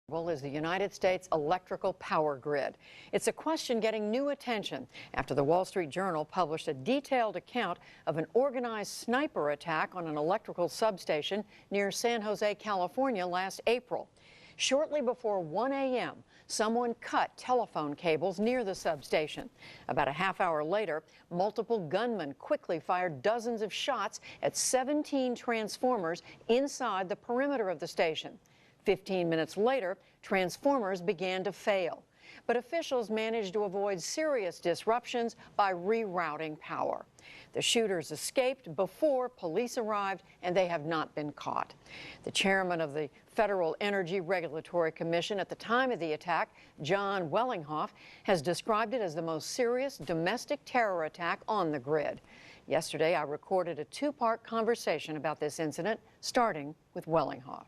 Is the United States electrical power grid. It's a question getting new attention after the Wall Street Journal published a detailed account of an organized sniper attack on an electrical substation near San Jose, California last April. Shortly before 1 a.m., someone cut telephone cables near the substation. About a half hour later, multiple gunmen quickly fired dozens of shots at 17 transformers inside the perimeter of the station. 15 minutes later, transformers began to fail. But officials managed to avoid serious disruptions by rerouting power. The shooters escaped before police arrived, and they have not been caught. The chairman of the Federal Energy Regulatory Commission at the time of the attack, John Wellinghoff, has described it as the most serious domestic terror attack on the grid. Yesterday, I recorded a two-part conversation about this incident, starting with Wellinghoff.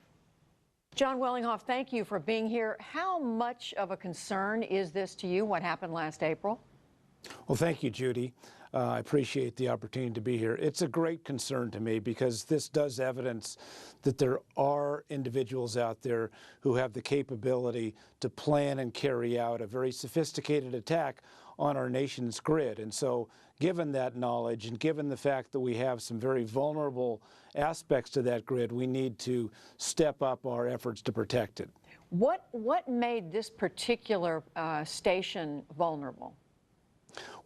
John Wellinghoff, thank you for being here. How much of a concern is this to you, what happened last April? Well, thank you, Judy. I appreciate the opportunity to be here. It's a great concern to me because this does evidence that there are individuals out there who have the capability to plan and carry out a very sophisticated attack on our nation's grid. And so given that knowledge and given the fact that we have some very vulnerable aspects to that grid, we need to step up our efforts to protect it. What made this particular station vulnerable?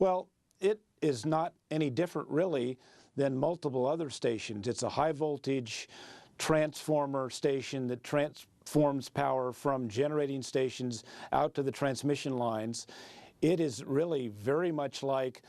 Well, it is not any different really than multiple other stations. It's a high voltage transformer station that transforms power from generating stations out to the transmission lines. It is really very much like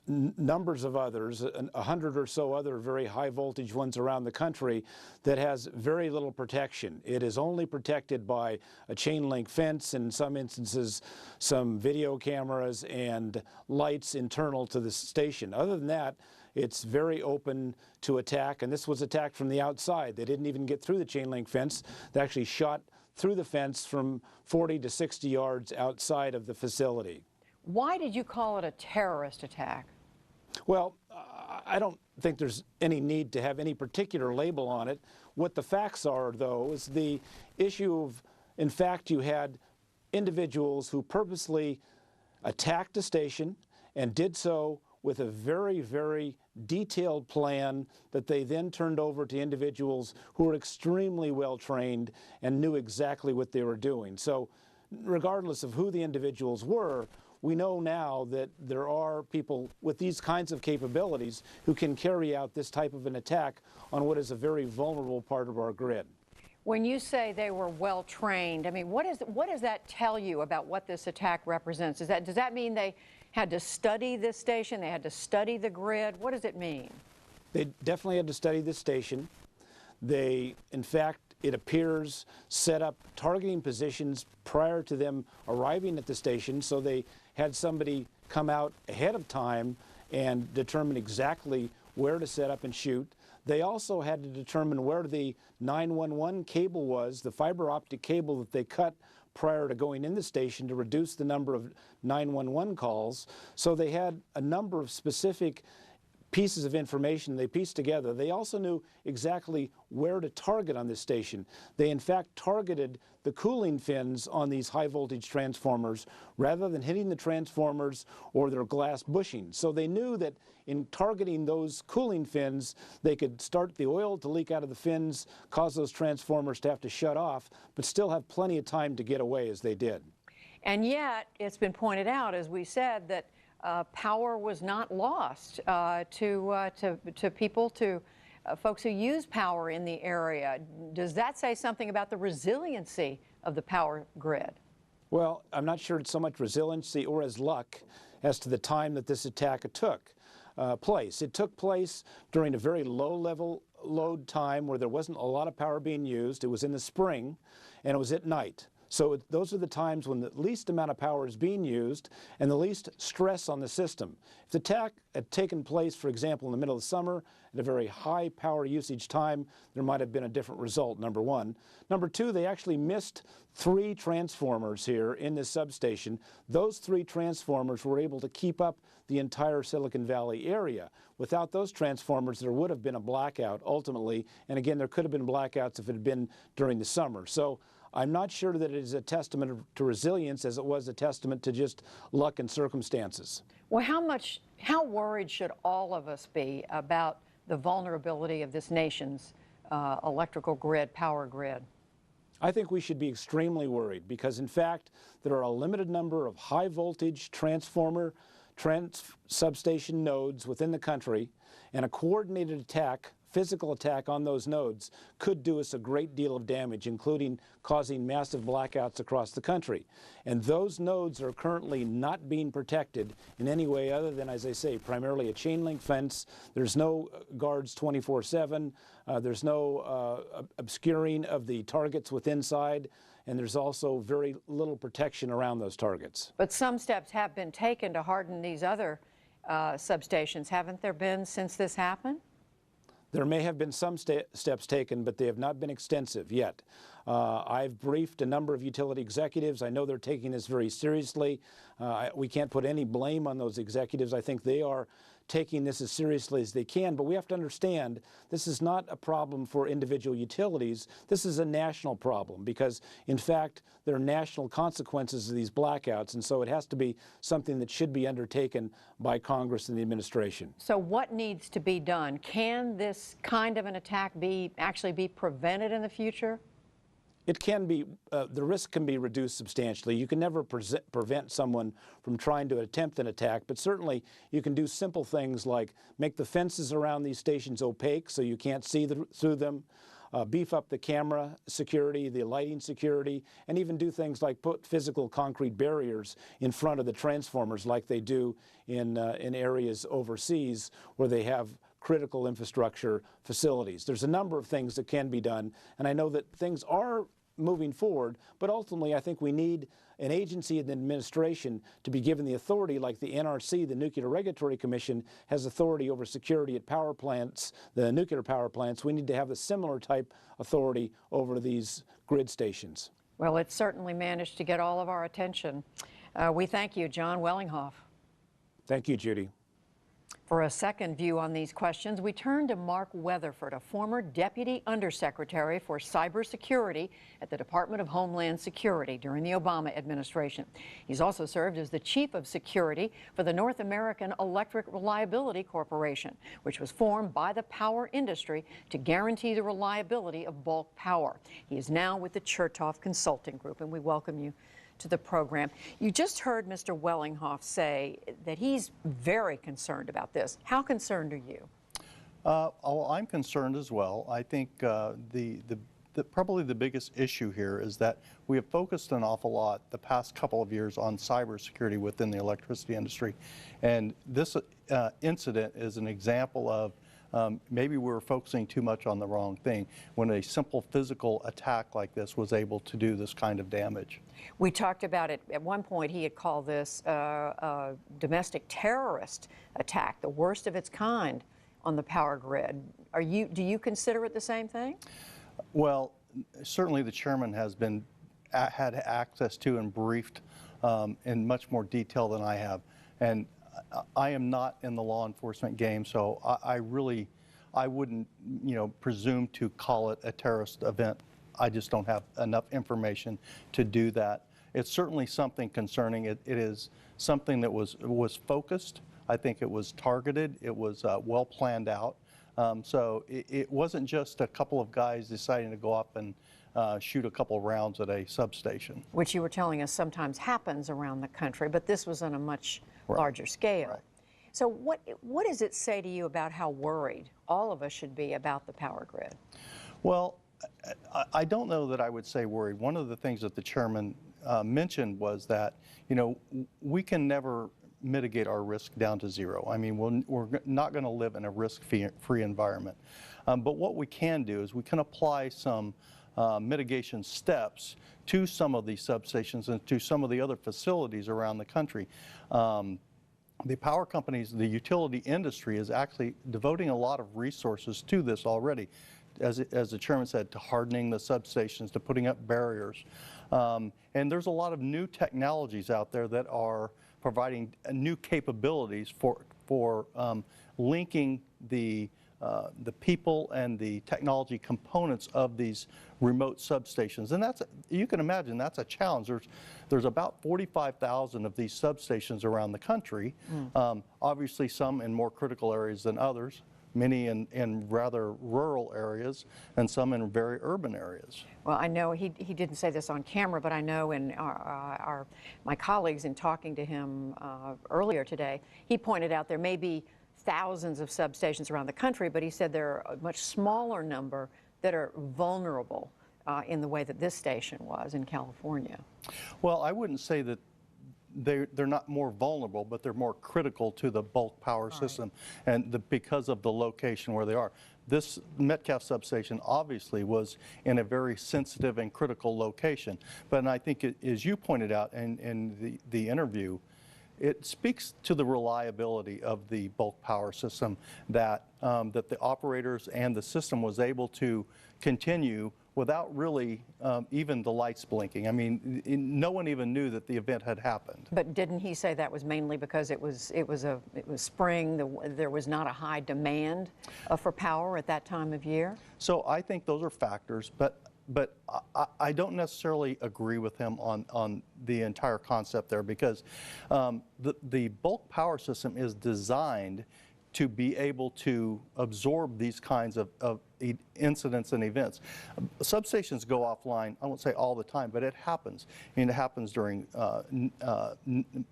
numbers of others, 100 or so other very high voltage ones around the country, that has very little protection. It is only protected by a chain link fence, in some instances some video cameras and lights internal to the station. Other than that, it's very open to attack, and this was attacked from the outside. They didn't even get through the chain link fence. They actually shot through the fence from 40 to 60 yards outside of the facility. Why did you call it a terrorist attack? Well, I don't think there's any need to have any particular label on it. What the facts are, though, is the issue of, in fact, you had individuals who purposely attacked a station and did so with a very, very detailed plan that they then turned over to individuals who were extremely well trained and knew exactly what they were doing. So regardless of who the individuals were, we know now that there are people with these kinds of capabilities who can carry out this type of an attack on what is a very vulnerable part of our grid. When you say they were well trained, I mean, what does that tell you about what this attack represents? Does that mean they had to study this station, they had to study the grid? What does it mean? They definitely had to study this station. They, in fact, it appears, set up targeting positions prior to them arriving at the station, so they had somebody come out ahead of time and determine exactly where to set up and shoot. They also had to determine where the 911 cable was, the fiber optic cable that they cut prior to going in the station to reduce the number of 911 calls. So they had a number of specific pieces of information they pieced together. They also knew exactly where to target on this station. They in fact targeted the cooling fins on these high voltage transformers rather than hitting the transformers or their glass bushings. So they knew that in targeting those cooling fins, they could start the oil to leak out of the fins, cause those transformers to have to shut off, but still have plenty of time to get away as they did. And yet, it's been pointed out, as we said, that power was not lost to people, to folks who use power in the area. Does that say something about the resiliency of the power grid? Well, I'm not sure it's so much resiliency or as luck as to the time that this attack took place. It took place during a very low-level load time where there wasn't a lot of power being used. It was in the spring, and it was at night. So those are the times when the least amount of power is being used and the least stress on the system. If the attack had taken place, for example, in the middle of the summer at a very high power usage time, there might have been a different result, number one. Number two, they actually missed 3 transformers here in this substation. Those 3 transformers were able to keep up the entire Silicon Valley area. Without those transformers, there would have been a blackout ultimately, and again, there could have been blackouts if it had been during the summer. So I'm not sure that it is a testament to resilience as it was a testament to just luck and circumstances. Well, how worried should all of us be about the vulnerability of this nation's electrical grid, power grid? I think we should be extremely worried because, in fact, there are a limited number of high voltage transformer substation nodes within the country, and a coordinated attack, physical attack on those nodes could do us a great deal of damage, including causing massive blackouts across the country. And those nodes are currently not being protected in any way other than, as I say, primarily a chain link fence. There's no guards 24/7. There's no obscuring of the targets with inside. And there's also very little protection around those targets. But some steps have been taken to harden these other substations, haven't there been, since this happened? There may have been some steps taken, but they have not been extensive yet. I've briefed a number of utility executives. I know they're taking this very seriously. We can't put any blame on those executives. I think they are taking this as seriously as they can, but we have to understand this is not a problem for individual utilities. This is a national problem because, in fact, there are national consequences of these blackouts, and so it has to be something that should be undertaken by Congress and the administration. So what needs to be done? Can this kind of an attack actually be prevented in the future? It can be, the risk can be reduced substantially. You can never prevent someone from trying to attempt an attack, but certainly you can do simple things like make the fences around these stations opaque so you can't see through them, beef up the camera security, the lighting security, and even do things like put physical concrete barriers in front of the transformers like they do in areas overseas where they have critical infrastructure facilities. There's a number of things that can be done, and I know that things are moving forward, but ultimately I think we need an agency and administration to be given the authority, like the NRC, the Nuclear Regulatory Commission, has authority over security at power plants, the nuclear power plants. We need to have a similar type authority over these grid stations. Well, it certainly managed to get all of our attention. We thank you, John Wellinghoff. Thank you, Judy. For a second view on these questions, we turn to Mark Weatherford, a former Deputy Undersecretary for Cybersecurity at the Department of Homeland Security during the Obama administration. He's also served as the Chief of Security for the North American Electric Reliability Corporation, which was formed by the power industry to guarantee the reliability of bulk power. He is now with the Chertoff Consulting Group, and we welcome you to the program. You just heard Mr. Wellinghoff say that he's very concerned about this. How concerned are you? I'm concerned as well. I think probably the biggest issue here is that we have focused an awful lot the past couple of years on cybersecurity within the electricity industry. And this incident is an example of maybe we were focusing too much on the wrong thing when a simple physical attack like this was able to do this kind of damage. We talked about it at one point. He had called this a domestic terrorist attack, the worst of its kind on the power grid. Do you consider it the same thing? Well, certainly the chairman has had access to and briefed in much more detail than I have. And I am not in the law enforcement game, so I wouldn't, presume to call it a terrorist event. I just don't have enough information to do that. It's certainly something concerning. It is something that was focused. I think it was targeted. It was well planned out. So it wasn't just a couple of guys deciding to go up and shoot a couple rounds at a substation. Which you were telling us sometimes happens around the country, but this was on a much larger scale. Right. So what does it say to you about how worried all of us should be about the power grid? Well, I don't know that I would say worried. One of the things that the chairman mentioned was that, we can never mitigate our risk down to zero. I mean, we're not going to live in a risk-free environment. But what we can do is we can apply some mitigation steps to some of these substations and to some of the other facilities around the country. The power companies, the utility industry is actually devoting a lot of resources to this already. As the chairman said, to hardening the substations, to putting up barriers. And there's a lot of new technologies out there that are providing new capabilities for linking the the people and the technology components of these remote substations. And that's, you can imagine, that's a challenge. There's about 45,000 of these substations around the country, obviously some in more critical areas than others, many in rather rural areas, and some in very urban areas. Well, I know he didn't say this on camera, but I know in my colleagues in talking to him earlier today, he pointed out there may be thousands of substations around the country, but he said there are a much smaller number that are vulnerable in the way that this station was in California. Well, I wouldn't say that they're not more vulnerable, but they're more critical to the bulk power system, and because of the location where they are. This Metcalf substation obviously was in a very sensitive and critical location, but I think as you pointed out in the interview, it speaks to the reliability of the bulk power system that that the operators and the system was able to continue without really even the lights blinking. I mean, no one even knew that the event had happened. But didn't he say that was mainly because it was spring, there was not a high demand for power at that time of year? So I think those are factors, but I don't necessarily agree with him on the entire concept there, because the bulk power system is designed to be able to absorb these kinds of incidents and events. Substations go offline, I won't say all the time, but it happens. I mean, it happens during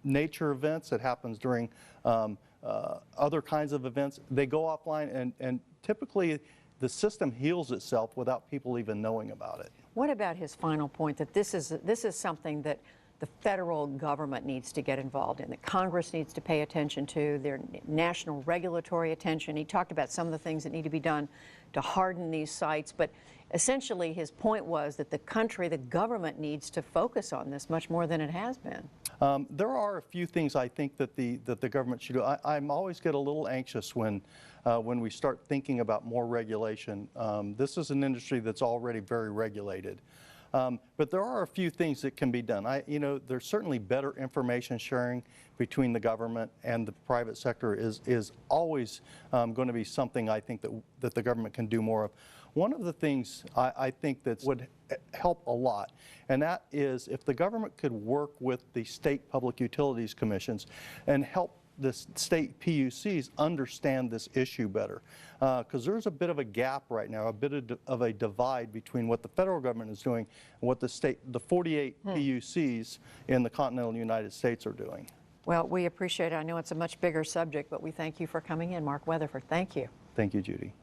nature events, it happens during other kinds of events. They go offline, and typically the system heals itself without people even knowing about it. What about his final point that this is something that the federal government needs to get involved in, that Congress needs to pay attention to, their national regulatory attention? He talked about some of the things that need to be done to harden these sites, but essentially his point was that the government needs to focus on this much more than it has been. There are a few things I think that the government should do. I'm always get a little anxious when we start thinking about more regulation. This is an industry that's already very regulated. But there are a few things that can be done. There's certainly better information sharing between the government and the private sector is always going to be something I think that the government can do more of. One of the things I think that would help a lot, and that is if the government could work with the state public utilities commissions and help the state PUCs understand this issue better, because there's a bit of a gap right now, a bit of a divide between what the federal government is doing and what the 48 PUCs in the continental United States are doing. Well, we appreciate it. I know it's a much bigger subject, but we thank you for coming in, Mark Weatherford. Thank you. Thank you, Judy.